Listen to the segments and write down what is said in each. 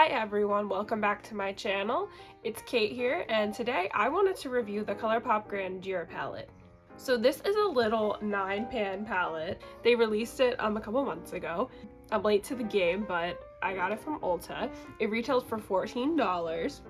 Hi everyone, welcome back to my channel. It's Kate here, and today I wanted to review the ColourPop Grandeur palette. So this is a little 9-pan palette. They released it a couple months ago. I'm late to the game, but I got it from Ulta. It retails for $14.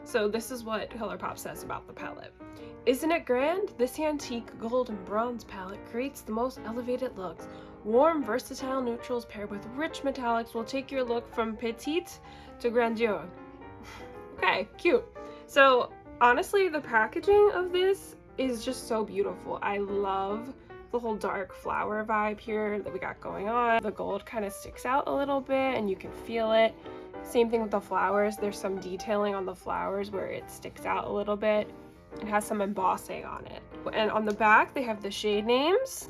So this is what ColourPop says about the palette. Isn't it grand? This antique gold and bronze palette creates the most elevated looks. Warm, versatile neutrals paired with rich metallics will take your look from petite to grandeur. Okay, cute. So honestly, the packaging of this is just so beautiful. I love the whole dark flower vibe here that we got going on. The gold kind of sticks out a little bit and you can feel it. Same thing with the flowers. There's some detailing on the flowers where it sticks out a little bit. It has some embossing on it. And on the back, they have the shade names.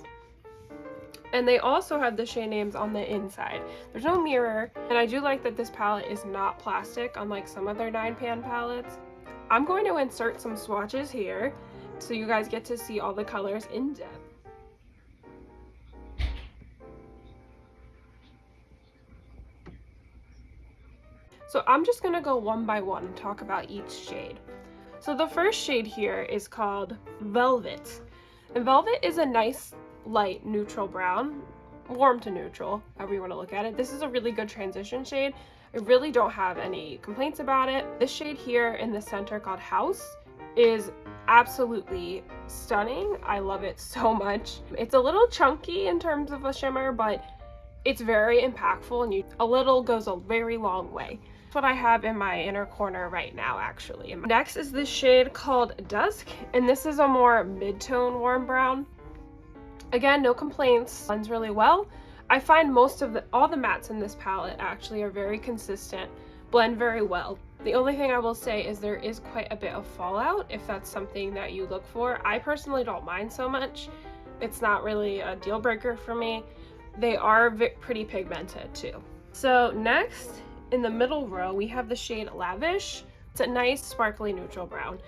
And they also have the shade names on the inside. There's no mirror, and I do like that this palette is not plastic, unlike some other 9-pan palettes. I'm going to insert some swatches here, so you guys get to see all the colors in depth. So I'm just gonna go one by one and talk about each shade. So the first shade here is called Velvet. And Velvet is a nice light neutral brown, warm to neutral, however you want to look at it. This is a really good transition shade. I really don't have any complaints about it. This shade here in the center called House is absolutely stunning. I love it so much. It's a little chunky in terms of a shimmer, but it's very impactful, and a little goes a very long way. That's what I have in my inner corner right now, actually. Next is this shade called Dusk, and this is a more mid-tone warm brown. Again, no complaints, blends really well. I find all the mattes in this palette actually are very consistent, blend very well. The only thing I will say is there is quite a bit of fallout if that's something that you look for. I personally don't mind so much. It's not really a deal breaker for me. They are pretty pigmented too. So next, in the middle row, we have the shade Lavish. It's a nice sparkly neutral brown.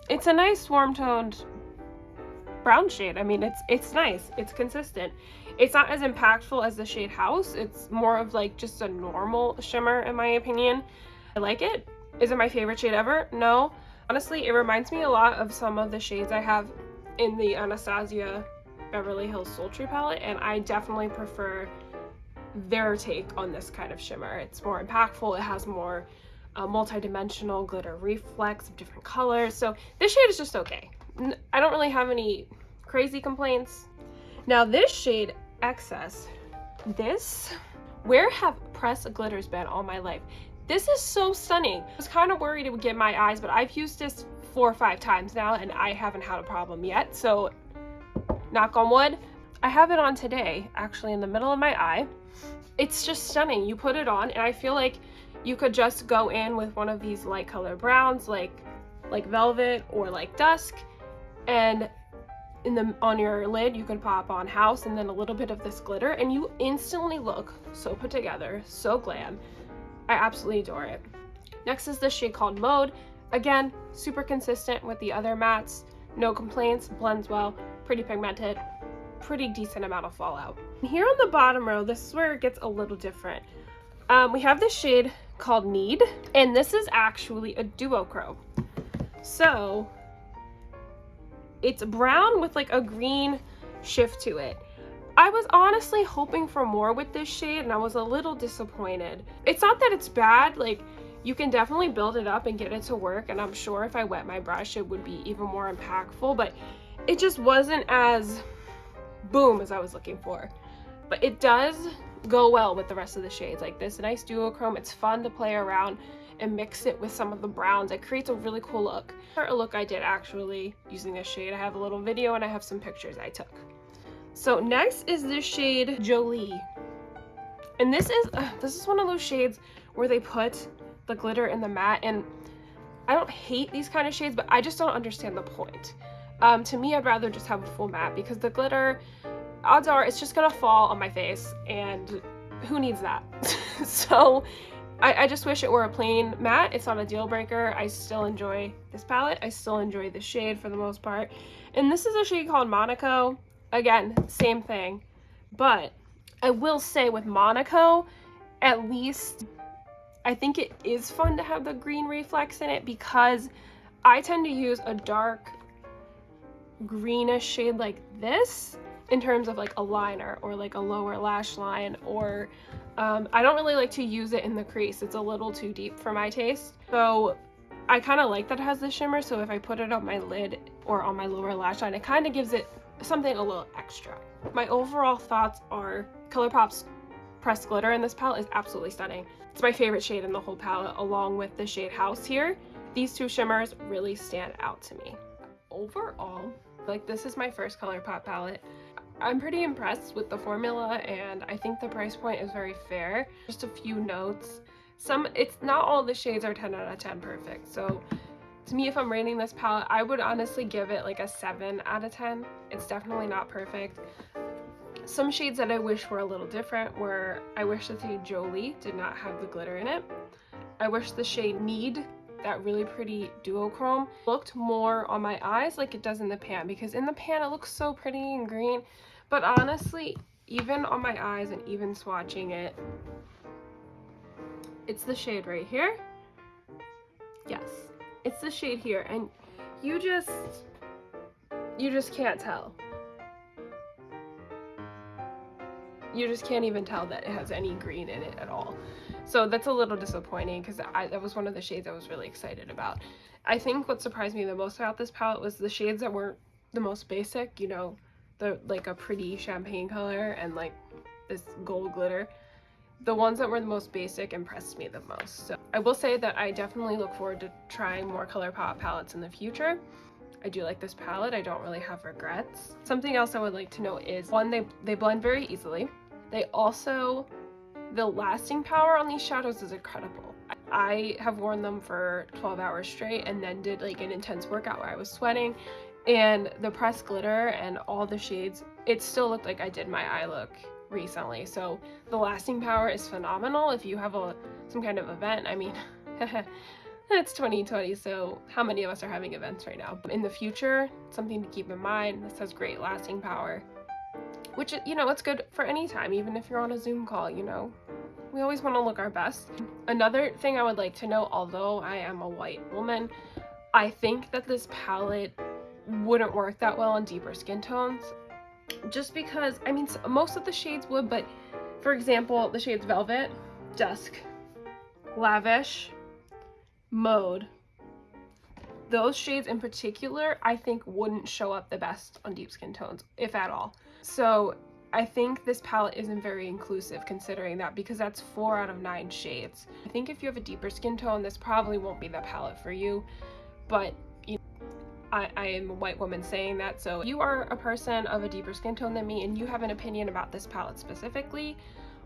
It's a nice warm-toned brown shade. I mean, it's nice, it's consistent. It's not as impactful as the shade House. It's more of like just a normal shimmer in my opinion. I like it. Is it my favorite shade ever? No. Honestly, it reminds me a lot of some of the shades I have in the Anastasia Beverly Hills Sultry palette, and I definitely prefer their take on this kind of shimmer. It's more impactful. It has more multi-dimensional glitter reflex of different colors. So this shade is just okay. I don't really have any crazy complaints. Now this shade, Excess, where have pressed glitters been all my life? This is so stunning. I was kind of worried it would get my eyes, but I've used this 4 or 5 times now and I haven't had a problem yet. So knock on wood. I have it on today, actually in the middle of my eye. It's just stunning. You put it on and I feel like you could just go in with one of these light color browns like Velvet or like Dusk, and on your lid you could pop on House and then a little bit of this glitter and you instantly look so put together, so glam. I absolutely adore it. Next is this shade called Mode. Again, super consistent with the other mattes, no complaints, blends well, pretty pigmented, pretty decent amount of fallout. And here on the bottom row, this is where it gets a little different. We have this shade called Need, and this is actually a duochrome. So it's brown with like a green shift to it. I was honestly hoping for more with this shade and I was a little disappointed. It's not that it's bad, like you can definitely build it up and get it to work, and I'm sure if I wet my brush it would be even more impactful, but it just wasn't as boom as I was looking for. But it does go well with the rest of the shades. Like this nice duochrome, it's fun to play around and mix it with some of the browns. It creates a really cool look. A look I did actually using this shade. I have a little video and I have some pictures I took. So next is this shade Jolie, and this is one of those shades where they put the glitter in the matte, and I don't hate these kind of shades, but I just don't understand the point. To me, I'd rather just have a full matte because the glitter, odds are it's just gonna fall on my face, and who needs that? So I just wish it were a plain matte. It's not a deal breaker. I still enjoy this palette. I still enjoy the shade for the most part. And this is a shade called Monaco. Again, same thing. But I will say with Monaco, at least I think it is fun to have the green reflex in it because I tend to use a dark greenish shade like this in terms of like a liner or like a lower lash line, or I don't really like to use it in the crease. It's a little too deep for my taste. So I kind of like that it has the shimmer, so if I put it on my lid or on my lower lash line, it kind of gives it something a little extra. My overall thoughts are ColourPop's pressed glitter in this palette is absolutely stunning. It's my favorite shade in the whole palette, along with the shade House here. These two shimmers really stand out to me. Overall, like, this is my first ColourPop palette. I'm pretty impressed with the formula, and I think the price point is very fair. Just a few notes. It's not all the shades are 10 out of 10 perfect. So to me, if I'm rating this palette, I would honestly give it like a 7 out of 10. It's definitely not perfect. Some shades that I wish were a little different were, I wish the shade Jolie did not have the glitter in it. I wish the shade Need, that really pretty duochrome, looked more on my eyes like it does in the pan, because in the pan it looks so pretty and green, but honestly, even on my eyes and even swatching it, it's the shade right here. Yes, it's the shade here, and you just can't tell. You just can't even tell that it has any green in it at all. So that's a little disappointing, because that was one of the shades I was really excited about. I think what surprised me the most about this palette was the shades that weren't the most basic, you know, the like a pretty champagne color and like this gold glitter. The ones that were the most basic impressed me the most. So I will say that I definitely look forward to trying more ColourPop palettes in the future. I do like this palette. I don't really have regrets. Something else I would like to note is, one, they blend very easily. They also, the lasting power on these shadows is incredible. I have worn them for 12 hours straight and then did like an intense workout where I was sweating, and the pressed glitter and all the shades, it still looked like I did my eye look recently. So the lasting power is phenomenal if you have some kind of event. I mean, it's 2020, so how many of us are having events right now? In the future, something to keep in mind, this has great lasting power, which, you know, it's good for any time, even if you're on a Zoom call, you know. We always want to look our best. Another thing I would like to note, although I am a white woman, I think that this palette wouldn't work that well on deeper skin tones. Just because, I mean, most of the shades would, but for example, the shades Velvet, Dusk, Lavish, Mode, those shades in particular, I think wouldn't show up the best on deep skin tones, if at all. So I think this palette isn't very inclusive considering that, because that's 4 out of 9 shades. I think if you have a deeper skin tone, this probably won't be the palette for you, but you know, I am a white woman saying that, so if you are a person of a deeper skin tone than me and you have an opinion about this palette specifically,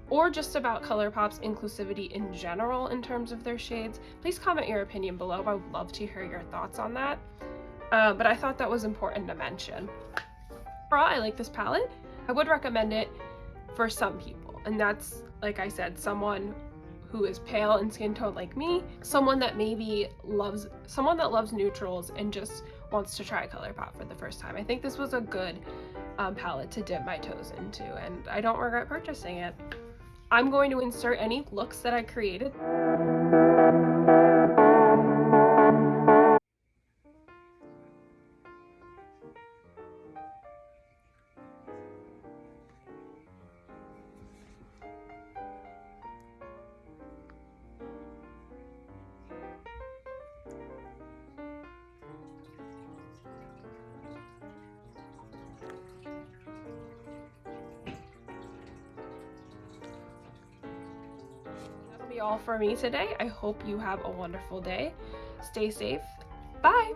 or just about ColourPop's inclusivity in general in terms of their shades, please comment your opinion below. I would love to hear your thoughts on that. But I thought that was important to mention. Overall, I like this palette. I would recommend it for some people, and that's, like I said, someone who is pale in skin tone like me, someone that loves neutrals and just wants to try ColourPop for the first time. I think this was a good palette to dip my toes into, and I don't regret purchasing it. I'm going to insert any looks that I created. That'll be all for me today. I hope you have a wonderful day. Stay safe. Bye!